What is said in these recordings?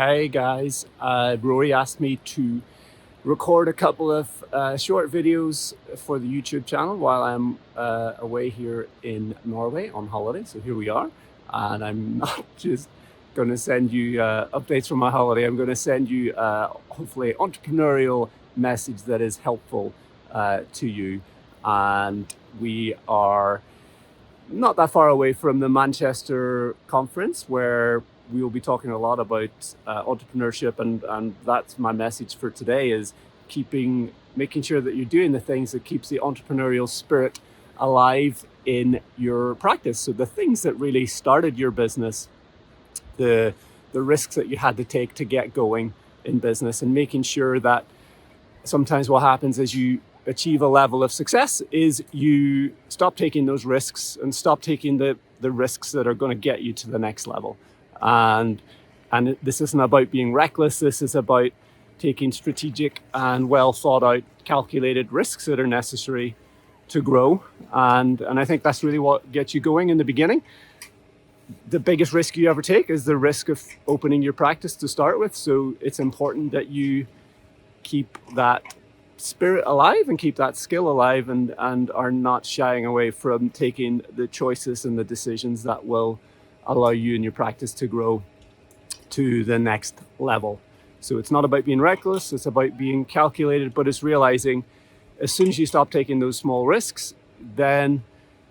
Hey guys, Rory asked me to record a couple of short videos for the YouTube channel while I'm away here in Norway on holiday. So here we are, and I'm not just going to send you updates from my holiday. I'm going to send you hopefully entrepreneurial message that is helpful to you. And we are not that far away from the Manchester conference where we will be talking a lot about entrepreneurship, and that's my message for today is making sure that you're doing the things that keeps the entrepreneurial spirit alive in your practice. So the things that really started your business, the risks that you had to take to get going in business, and making sure that sometimes what happens is you achieve a level of success is you stop taking those risks and stop taking the risks that are going to get you to the next level. And this isn't about being reckless. This is about taking strategic and well thought out, calculated risks that are necessary to grow. And I think that's really what gets you going in the beginning. The biggest risk you ever take is the risk of opening your practice to start with. So it's important that you keep that spirit alive and keep that skill alive, and are not shying away from taking the choices and the decisions that will allow you and your practice to grow to the next level. So it's not about being reckless, it's about being calculated, but it's realizing as soon as you stop taking those small risks, then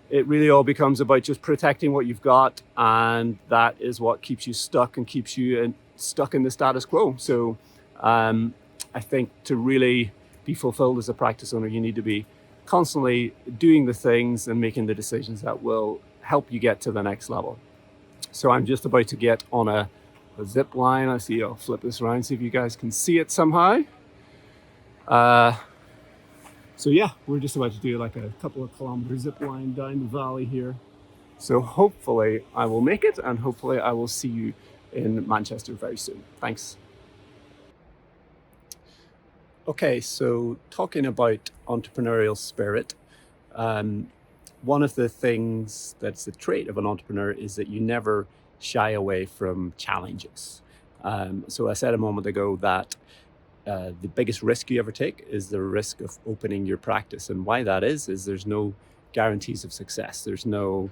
it really all becomes about just protecting what you've got, and that is what keeps you stuck and keeps you stuck in the status quo. So I think to really be fulfilled as a practice owner, you need to be constantly doing the things and making the decisions that will help you get to the next level. So I'm just about to get on a zip line. I'll flip this around, see if you guys can see it somehow. So yeah, we're just about to do like a couple of kilometer zip line down the valley here. So hopefully I will make it, and hopefully I will see you in Manchester very soon. Thanks. Okay, so talking about entrepreneurial spirit, one of the things that's the trait of an entrepreneur is that you never shy away from challenges. So I said a moment ago that the biggest risk you ever take is the risk of opening your practice. And why that is there's no guarantees of success. There's no,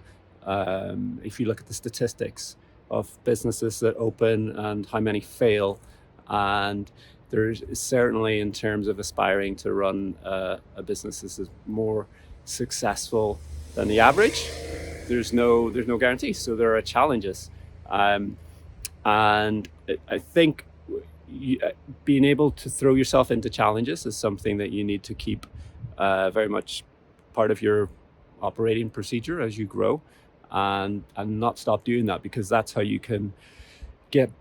if you look at the statistics of businesses that open and how many fail, and there's certainly, in terms of aspiring to run a business that is more successful than the average, there's no guarantees. So there are challenges, and I think being able to throw yourself into challenges is something that you need to keep very much part of your operating procedure as you grow, and not stop doing that, because that's how you can get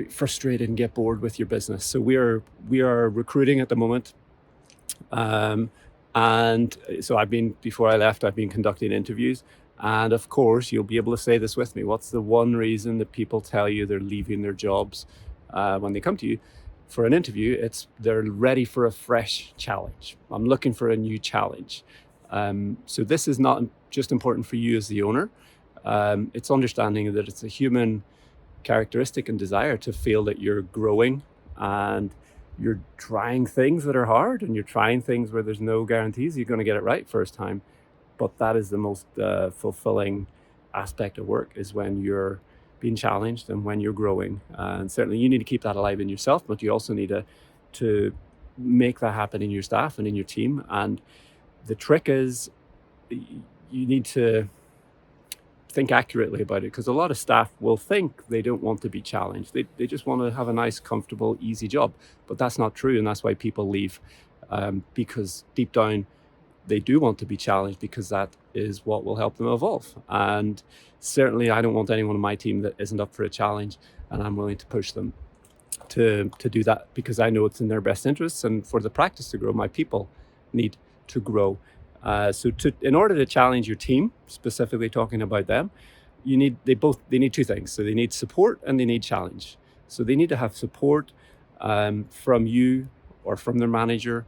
frustrated and get bored with your business. So we are recruiting at the moment, and so before I left, I've been conducting interviews, and of course you'll be able to say this with me. What's the one reason that people tell you they're leaving their jobs when they come to you for an interview? It's they're ready for a fresh challenge. I'm looking for a new challenge. So this is not just important for you as the owner. It's understanding that it's a human characteristic and desire to feel that you're growing, and you're trying things that are hard, and you're trying things where there's no guarantees you're going to get it right first time. But that is the most fulfilling aspect of work, is when you're being challenged and when you're growing. And certainly you need to keep that alive in yourself, but you also need to make that happen in your staff and in your team. And the trick is you need to think accurately about it, because a lot of staff will think they don't want to be challenged. They just want to have a nice, comfortable, easy job. But that's not true, and that's why people leave, because deep down they do want to be challenged, because that is what will help them evolve. And certainly I don't want anyone on my team that isn't up for a challenge, and I'm willing to push them to do that, because I know it's in their best interests, and for the practice to grow, my people need to grow. So in order to challenge your team, specifically talking about them, they need two things. So they need support and they need challenge. So they need to have support from you or from their manager,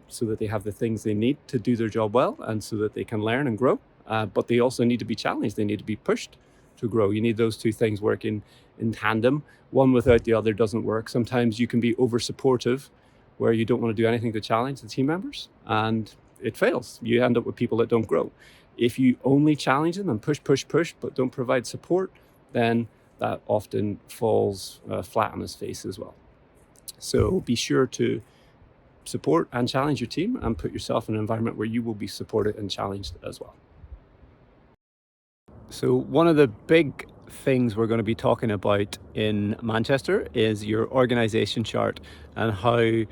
so that they have the things they need to do their job well, and so that they can learn and grow. But they also need to be challenged. They need to be pushed to grow. You need those two things working in tandem. One without the other doesn't work. Sometimes you can be over supportive where you don't want to do anything to challenge the team members, and it fails. You end up with people that don't grow. If you only challenge them and push, but don't provide support, then that often falls flat on its face as well. So be sure to support and challenge your team and put yourself in an environment where you will be supported and challenged as well. So one of the big things we're going to be talking about in Manchester is your organization chart and how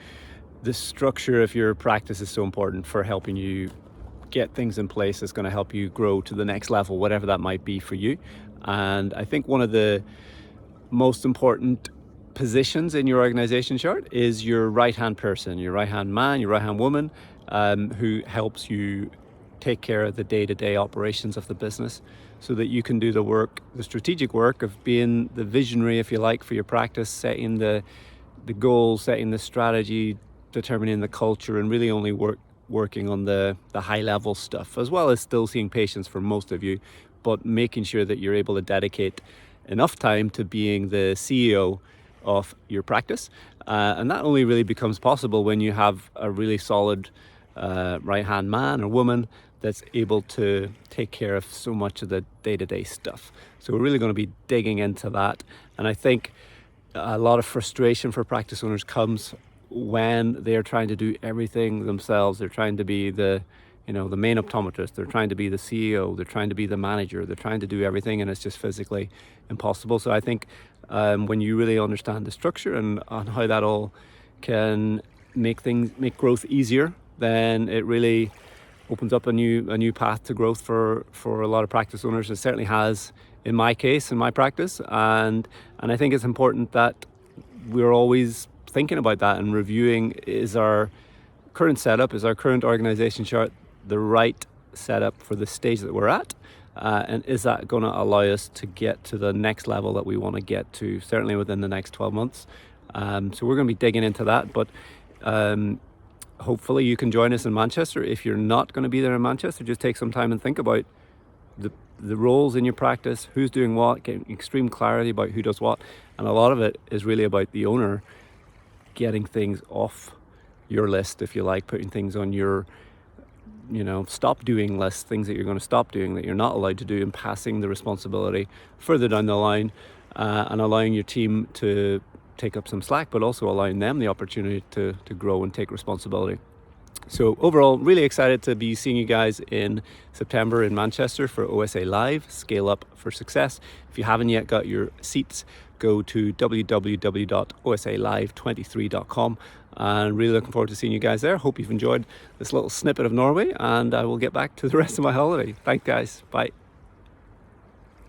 the structure of your practice is so important for helping you get things in place that's going to help you grow to the next level, whatever that might be for you. And I think one of the most important positions in your organization chart is your right-hand person, your right-hand man, your right-hand woman, who helps you take care of the day-to-day operations of the business so that you can do the work, the strategic work of being the visionary, if you like, for your practice, setting the goals, setting the strategy, determining the culture, and really only working on the high level stuff, as well as still seeing patients for most of you, but making sure that you're able to dedicate enough time to being the CEO of your practice. And that only really becomes possible when you have a really solid right-hand man or woman that's able to take care of so much of the day-to-day stuff. So we're really going to be digging into that. And I think a lot of frustration for practice owners comes when they're trying to do everything themselves. They're trying to be the main optometrist, they're trying to be the CEO, they're trying to be the manager, they're trying to do everything, and it's just physically impossible. So I think when you really understand the structure and on how that all can make growth easier, then it really opens up a new path to growth for a lot of practice owners. It certainly has in my case, in my practice, and I think it's important that we're always thinking about that and reviewing, is our current setup, is our current organization chart the right setup for the stage that we're at, and is that going to allow us to get to the next level that we want to get to, certainly within the next 12 months. So we're going to be digging into that, but hopefully you can join us in Manchester. If you're not going to be there in Manchester, just take some time and think about the roles in your practice, who's doing what, getting extreme clarity about who does what. And a lot of it is really about the owner getting things off your list, if you like, putting things on your stop doing list, things that you're going to stop doing, that you're not allowed to do, and passing the responsibility further down the line, and allowing your team to take up some slack, but also allowing them the opportunity to grow and take responsibility. So overall, really excited to be seeing you guys in September in Manchester for OSA Live, Scale Up for Success. If you haven't yet got your seats, go to www.osalive23.com, and really looking forward to seeing you guys there. Hope you've enjoyed this little snippet of Norway, and I will get back to the rest of my holiday. Thanks guys, bye.